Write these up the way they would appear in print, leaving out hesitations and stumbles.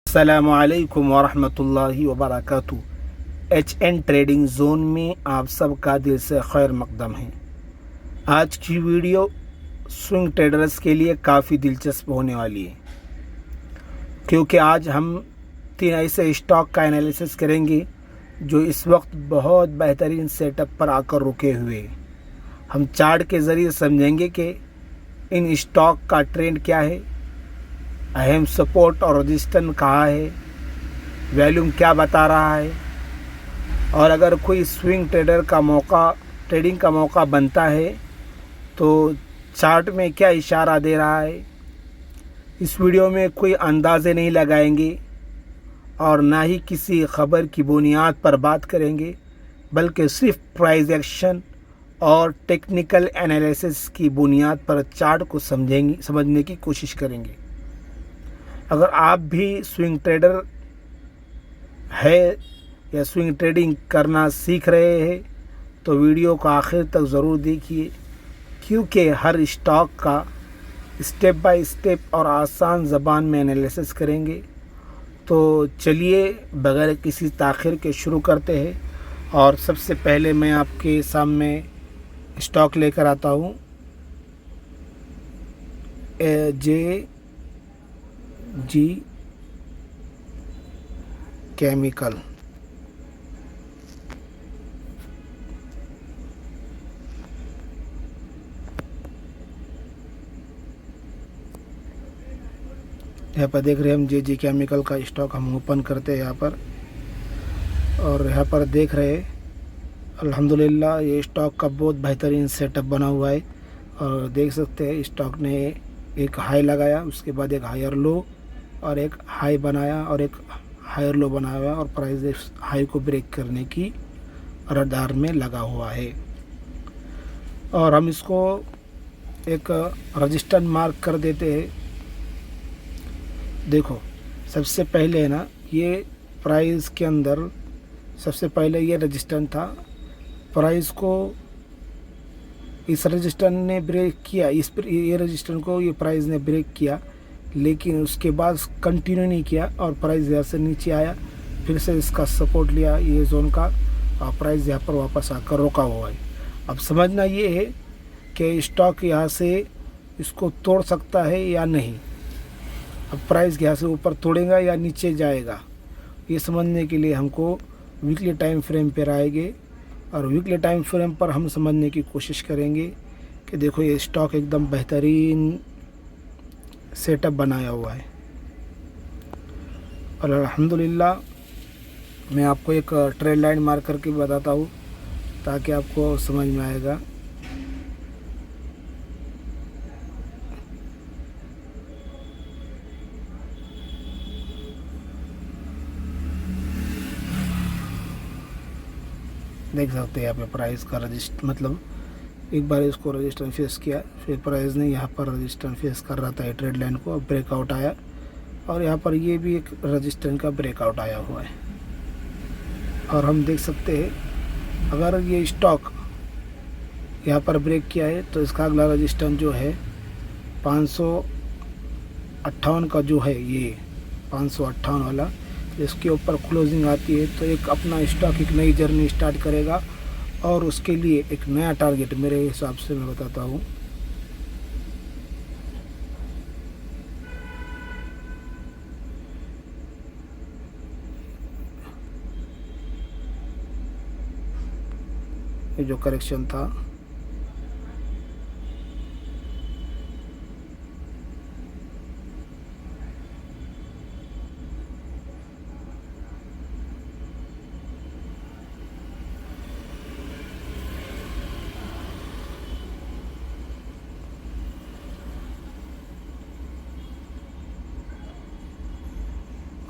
अस्सलामुअलैकुम वरहमतुल्लाहि वबरकातुहू। HN trading zone में आप सबका दिल से खैर मकदम है। आज की वीडियो स्विंग ट्रेडर्स के लिए काफ़ी दिलचस्प होने वाली है, क्योंकि आज हम 3 ऐसे स्टॉक का एनालिसिस करेंगे जो इस वक्त बहुत बेहतरीन सेटअप पर आकर रुके हुए हैं। हम चार्ट के ज़रिए समझेंगे कि इन स्टॉक का ट्रेंड क्या है, अहम सपोर्ट और रजिस्टेंस कहाँ है, वॉल्यूम क्या बता रहा है, और अगर कोई स्विंग ट्रेडिंग का मौका बनता है तो चार्ट में क्या इशारा दे रहा है। इस वीडियो में कोई अंदाज़े नहीं लगाएंगे और ना ही किसी खबर की बुनियाद पर बात करेंगे, बल्कि सिर्फ प्राइस एक्शन और टेक्निकल एनालिसिस की बुनियाद पर चार्ट को समझने की कोशिश करेंगे। अगर आप भी स्विंग ट्रेडर है या स्विंग ट्रेडिंग करना सीख रहे हैं तो वीडियो को आखिर तक ज़रूर देखिए, क्योंकि हर स्टॉक का स्टेप बाय स्टेप और आसान ज़बान में एनालिसिस करेंगे। तो चलिए बगैर किसी ताख़िर के शुरू करते हैं। और सबसे पहले मैं आपके सामने स्टॉक लेकर आता हूँ AJG केमिकल। यहाँ पर देख रहे हैं हम JG केमिकल का स्टॉक हम ओपन करते हैं यहाँ पर, और यहाँ पर देख रहे हैं अल्हम्दुलिल्लाह ये स्टॉक का बहुत बेहतरीन सेटअप बना हुआ है। और देख सकते हैं स्टॉक ने एक हाई लगाया, उसके बाद एक हायर लो और एक हाई बनाया और एक हायर लो बनाया हुआ, और प्राइस हाई को ब्रेक करने की रडार में लगा हुआ है। और हम इसको एक रजिस्टर मार्क कर देते हैं। देखो सबसे पहले है ना, ये प्राइस के अंदर सबसे पहले ये रजिस्टर था, प्राइस को इस रजिस्टर ने ब्रेक किया, ये रजिस्टर को ये प्राइस ने ब्रेक किया, लेकिन उसके बाद कंटिन्यू नहीं किया और प्राइस यहाँ से नीचे आया, फिर से इसका सपोर्ट लिया ये जोन का, और प्राइस यहाँ पर वापस आकर रोका हुआ है। अब समझना ये है कि स्टॉक यहाँ से इसको तोड़ सकता है या नहीं। अब प्राइस यहाँ से ऊपर तोड़ेगा या नीचे जाएगा, ये समझने के लिए हमको वीकली टाइम फ्रेम पर आएंगे, और वीकली टाइम फ्रेम पर हम समझने की कोशिश करेंगे कि देखो ये स्टॉक एकदम बेहतरीन सेटअप बनाया हुआ है। और अल्हम्दुलिल्लाह मैं आपको एक ट्रेड लाइन मार्क करके बताता हूँ ताकि आपको समझ में आएगा। देख सकते हैं यहाँ पे प्राइस का मतलब एक बार इसको रजिस्टर फेस किया, फिर प्राइस ने यहाँ पर रजिस्टर फेस कर रहा था ट्रेड लाइन को, ब्रेकआउट आया, और यहाँ पर ये भी एक रजिस्टर का ब्रेकआउट आया हुआ है। और हम देख सकते हैं अगर ये स्टॉक यहाँ पर ब्रेक किया है तो इसका अगला रजिस्टर जो है 558 का जो है, ये 558 वाला, इसके ऊपर क्लोजिंग आती है तो एक अपना स्टॉक एक नई जर्नी स्टार्ट करेगा, और उसके लिए एक नया टारगेट मेरे हिसाब से मैं बताता हूँ। ये जो करेक्शन था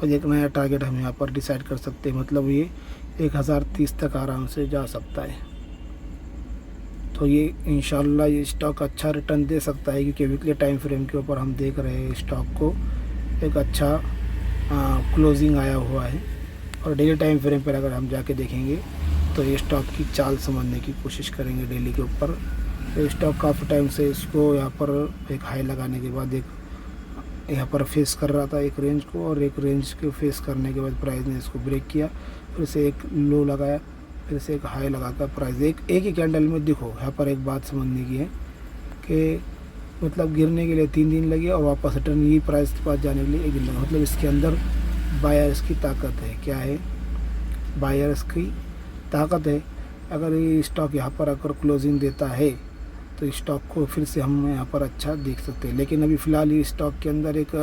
और एक नया टारगेट हम यहाँ पर डिसाइड कर सकते हैं, मतलब ये 1030 तक आराम से जा सकता है। तो ये इंशाल्लाह ये स्टॉक अच्छा रिटर्न दे सकता है, क्योंकि वीकली टाइम फ्रेम के ऊपर हम देख रहे हैं स्टॉक को एक अच्छा क्लोजिंग आया हुआ है। और डेली टाइम फ्रेम पर अगर हम जाके देखेंगे तो ये स्टॉक की चाल समझने की कोशिश करेंगे डेली के ऊपर। तो स्टॉक काफ़ी टाइम से इसको यहाँ पर एक हाई लगाने के बाद एक यहाँ पर फेस कर रहा था एक रेंज को, और एक रेंज को फेस करने के बाद प्राइस ने इसको ब्रेक किया, फिर से एक लो लगाया, फिर से एक हाई लगाकर प्राइस एक ही कैंडल में। देखो यहाँ पर एक बात समझने की है कि मतलब गिरने के लिए 3 दिन लगे और वापस रिटर्न यही प्राइस के पास जाने के लिए 1 दिन लगा। मतलब इसके अंदर बायर्स की ताकत है। क्या है? बायर्स की ताकत है। अगर ये स्टॉक यहाँ पर अगर क्लोजिंग देता है तो इस स्टॉक को फिर से हम यहाँ पर अच्छा देख सकते हैं। लेकिन अभी फ़िलहाल ये स्टॉक के अंदर एक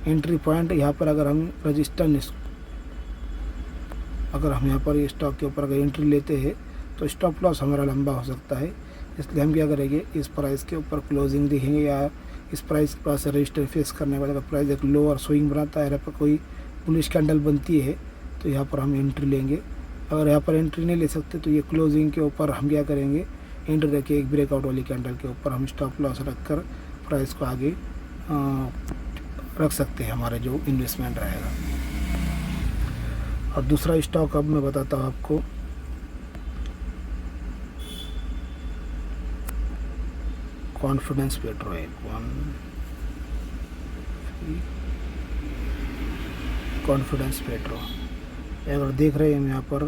एंट्री पॉइंट यहाँ पर अगर हम रजिस्टेंस, अगर हम यहाँ पर ये स्टॉक के ऊपर अगर एंट्री लेते हैं तो स्टॉप लॉस हमारा लंबा हो सकता है। इसलिए हम क्या करेंगे, इस प्राइस के ऊपर क्लोजिंग देखेंगे या इस प्राइस के पास रजिस्टर फेस करने वाले का प्राइस एक लो और स्विंग बनाता है, यहाँ पर कोई बुलिश कैंडल बनती है तो यहाँ पर हम एंट्री लेंगे। अगर यहाँ पर एंट्री नहीं ले सकते तो ये क्लोजिंग के ऊपर हम क्या करेंगे, एंट्री रख के एक ब्रेकआउट वाली कैंडल के ऊपर हम स्टॉप लॉस रखकर प्राइस को आगे रख सकते हैं, हमारे जो इन्वेस्टमेंट रहेगा। और दूसरा स्टॉक अब मैं बताता हूँ आपको, कॉन्फिडेंस पेट्रो है। कॉन्फिडेंस पेट्रो अगर देख रहे हैं हम यहाँ पर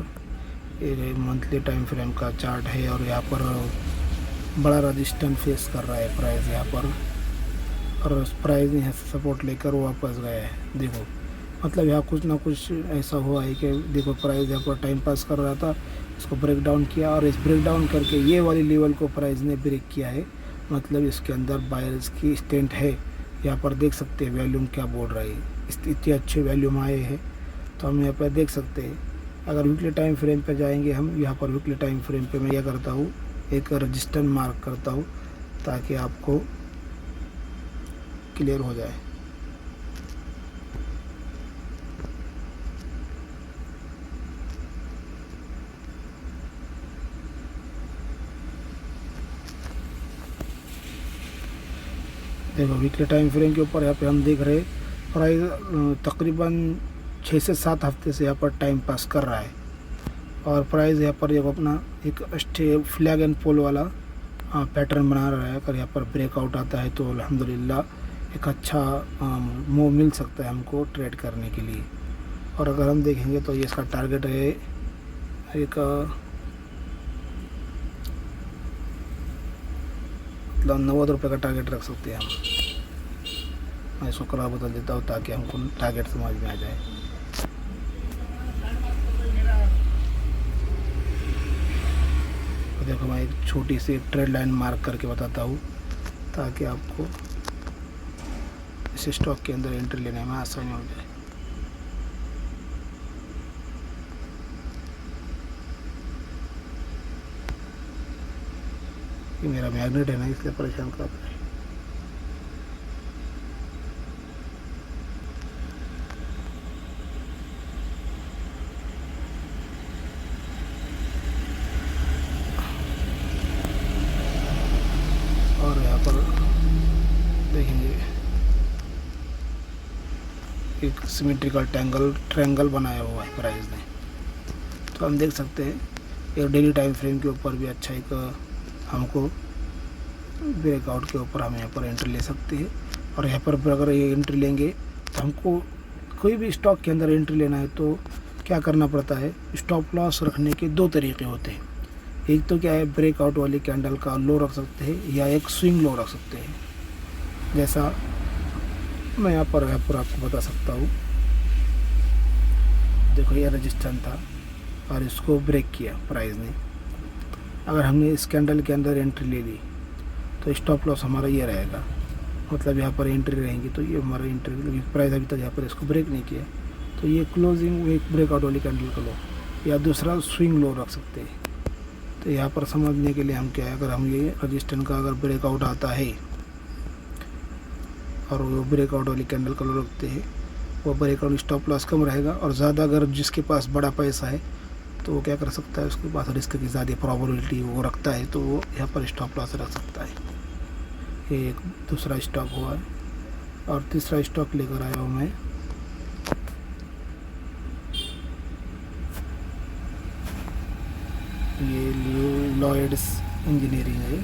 एक मंथली टाइम फ्रेम का चार्ट है और यहाँ पर बड़ा रजिस्टेंस फेस कर रहा है प्राइस यहाँ पर, और प्राइस यहाँ से सपोर्ट लेकर वापस गया है। देखो मतलब यहाँ कुछ ना कुछ ऐसा हुआ है कि देखो प्राइस यहाँ पर टाइम पास कर रहा था, इसको ब्रेक डाउन किया और इस ब्रेक डाउन करके ये वाली लेवल को प्राइस ने ब्रेक किया है। मतलब इसके अंदर बायर्स की स्ट्रेंथ है। यहाँ पर देख सकते हैं वॉल्यूम क्या बोल रहा है, इतने अच्छे वॉल्यूम आए हैं। तो हम यहाँ पर देख सकते हैं। अगर वीकली टाइम फ्रेम पे जाएंगे हम, यहाँ पर वीकली टाइम फ्रेम पे मैं क्या करता हूँ, एक रजिस्टेंस मार्क करता हूँ ताकि आपको क्लियर हो जाए। देखो वीकली टाइम फ्रेम के ऊपर यहाँ पे हम देख रहे हैं प्राइस तकरीबन 6 से 7 हफ्ते से यहाँ पर टाइम पास कर रहा है, और प्राइस यहाँ पर जब अपना एक फ्लैग एंड पोल वाला पैटर्न बना रहा है। अगर यहाँ पर ब्रेकआउट आता है तो अल्हम्दुलिल्लाह एक अच्छा मूव मिल सकता है हमको ट्रेड करने के लिए। और अगर हम देखेंगे तो ये इसका टारगेट है एक मतलब 90 रुपये का टारगेट रख सकते हैं हम। मैं इसको कलर बदल देता हूँ ताकि हमको टारगेट समझ में आ जाए। तो देखो मैं एक छोटी सी ट्रेड लाइन मार्क करके बताता हूँ ताकि आपको इस स्टॉक के अंदर एंट्री लेने में आसानी हो जाए। ये मेरा मैग्नेट है ना, इसलिए परेशान करता है। और यहाँ पर देखेंगे एक सिमेट्रिकल ट्रायंगल बनाया हुआ है प्राइस ने। तो हम देख सकते हैं एक डेली टाइम फ्रेम के ऊपर भी अच्छा एक हमको ब्रेकआउट के ऊपर हम यहाँ पर एंट्री ले सकते हैं। और यहाँ पर अगर ये एंट्री लेंगे तो हमको कोई भी स्टॉक के अंदर एंट्री लेना है तो क्या करना पड़ता है, स्टॉप लॉस रखने के 2 तरीके होते हैं। एक तो क्या है, ब्रेकआउट वाली कैंडल का लो रख सकते हैं या एक स्विंग लो रख सकते हैं। जैसा मैं यहाँ पर आपको बता सकता हूँ। देखो ये रजिस्टेंस था और इसको ब्रेक किया प्राइस ने। अगर हमने इस कैंडल के अंदर एंट्री ले ली तो स्टॉप लॉस हमारा ये रहेगा। मतलब यहाँ पर एंट्री रहेंगी तो ये हमारा एंट्री, प्राइस अभी तक यहाँ पर इसको ब्रेक नहीं किया तो ये क्लोजिंग एक ब्रेकआउट वाली कैंडल का लो या दूसरा स्विंग लो रख सकते हैं। तो यहाँ पर समझने के लिए हम क्या है, अगर हम ये रजिस्टेंस का अगर ब्रेकआउट आता है और वो ब्रेकआउट वाली कैंडल का लो रखते हैं, वो ब्रेकआउट स्टॉप लॉस कम रहेगा। और ज़्यादा अगर जिसके पास बड़ा पैसा है तो वो क्या कर सकता है, उसके पास रिस्क की ज़्यादा प्रोबेबिलिटी वो रखता है तो वो यहाँ पर स्टॉप लॉस रख सकता है। ये एक दूसरा स्टॉक हुआ है। और तीसरा स्टॉक लेकर आया हूँ मैं, ये लॉयड्स इंजीनियरिंग है।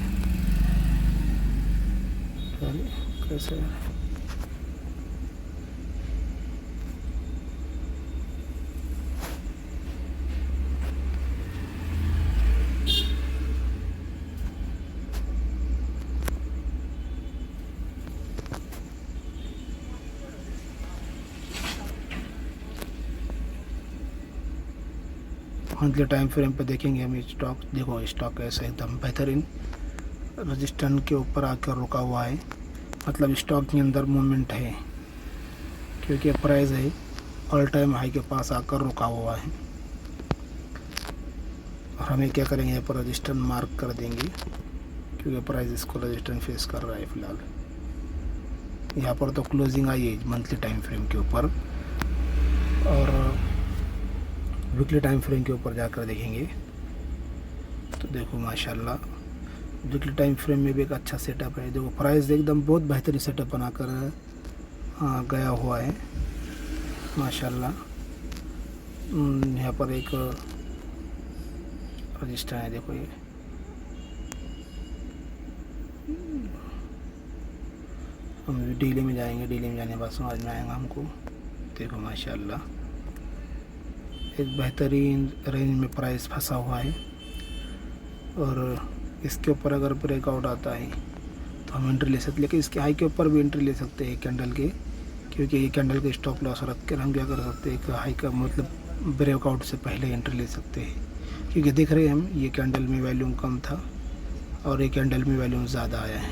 कैसे मंथली टाइम फ्रेम पे देखेंगे हम स्टॉक। देखो स्टॉक ऐसा एकदम बेहतरीन रजिस्टेंस के ऊपर आकर रुका हुआ है, मतलब स्टॉक के अंदर मूवमेंट है, क्योंकि प्राइस है ऑल टाइम हाई के पास आकर रुका हुआ है। और हमें क्या करेंगे, यहाँ पर रजिस्टेंस मार्क कर देंगे, क्योंकि प्राइस इसको रजिस्टेंस फेस कर रहा है फ़िलहाल। यहाँ पर तो क्लोजिंग आई है मंथली टाइम फ्रेम के ऊपर, और वीकली टाइम फ्रेम के ऊपर जाकर देखेंगे तो देखो माशाल्लाह वीकली टाइम फ्रेम में भी एक अच्छा सेटअप है। देखो प्राइस एकदम बहुत बेहतरीन सेटअप बनाकर गया हुआ है माशाल्लाह। यहाँ पर एक रजिस्टर है, देखो ये हम डीले में जाएंगे, डीले में जाने के बाद समझ में आएगा हमको। देखो माशाल्लाह एक बेहतरीन रेंज में प्राइस फंसा हुआ है, और इसके ऊपर अगर ब्रेकआउट आता है तो हम एंट्री ले सकते, लेकिन इसके हाई के ऊपर भी एंट्री ले सकते हैं कैंडल के, क्योंकि ये कैंडल के स्टॉप लॉस रख कर हम क्या कर सकते हैं, एक हाई का मतलब ब्रेकआउट से पहले एंट्री ले सकते हैं, क्योंकि देख रहे हैं हम ये कैंडल में वॉल्यूम कम था और ये कैंडल में वॉल्यूम ज़्यादा आया है।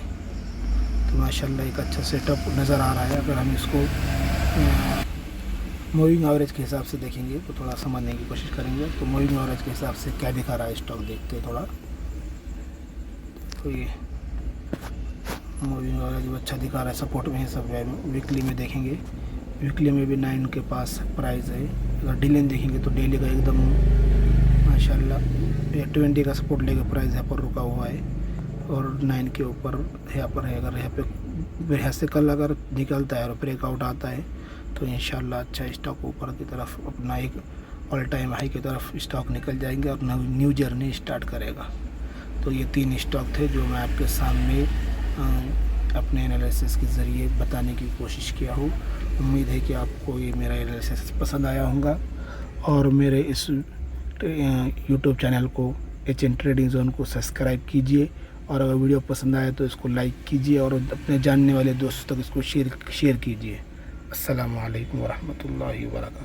तो माशाल्लाह एक अच्छा सेटअप नज़र आ रहा है। अगर हम इसको मूविंग एवरेज के हिसाब से देखेंगे तो थोड़ा समझने की कोशिश करेंगे। तो मूविंग एवरेज के हिसाब से क्या दिखा रहा है स्टॉक देखते हैं थोड़ा। तो ये मूविंग एवरेज अच्छा दिखा रहा है, सपोर्ट में है सब। वीकली में देखेंगे, वीकली में भी 9 के पास प्राइस है। अगर डेली में देखेंगे तो डेली का एकदम माशाल्लाह 20 का सपोर्ट लेकर प्राइस यहाँ पर रुका हुआ है, और 9 के ऊपर यहाँ पर है। अगर यहाँ पे यहाँ से कल अगर निकलता है और ब्रेकआउट आता है तो इंशाल्लाह अच्छा स्टॉक ऊपर की तरफ अपना एक ऑल टाइम हाई की तरफ स्टॉक निकल जाएंगे और न्यू जर्नी स्टार्ट करेगा। तो ये 3 स्टॉक थे जो मैं आपके सामने अपने एनालिसिस के ज़रिए बताने की कोशिश किया हूँ। उम्मीद है कि आपको ये मेरा एनालिसिस पसंद आया होगा, और मेरे इस यूट्यूब चैनल को HN ट्रेडिंग जोन को सब्सक्राइब कीजिए, और अगर वीडियो पसंद आए तो इसको लाइक कीजिए और अपने जानने वाले दोस्तों तक इसको शेयर कीजिए। अस्सलामु अलैकुम वरहमतुल्लाहि वबरकातुहू।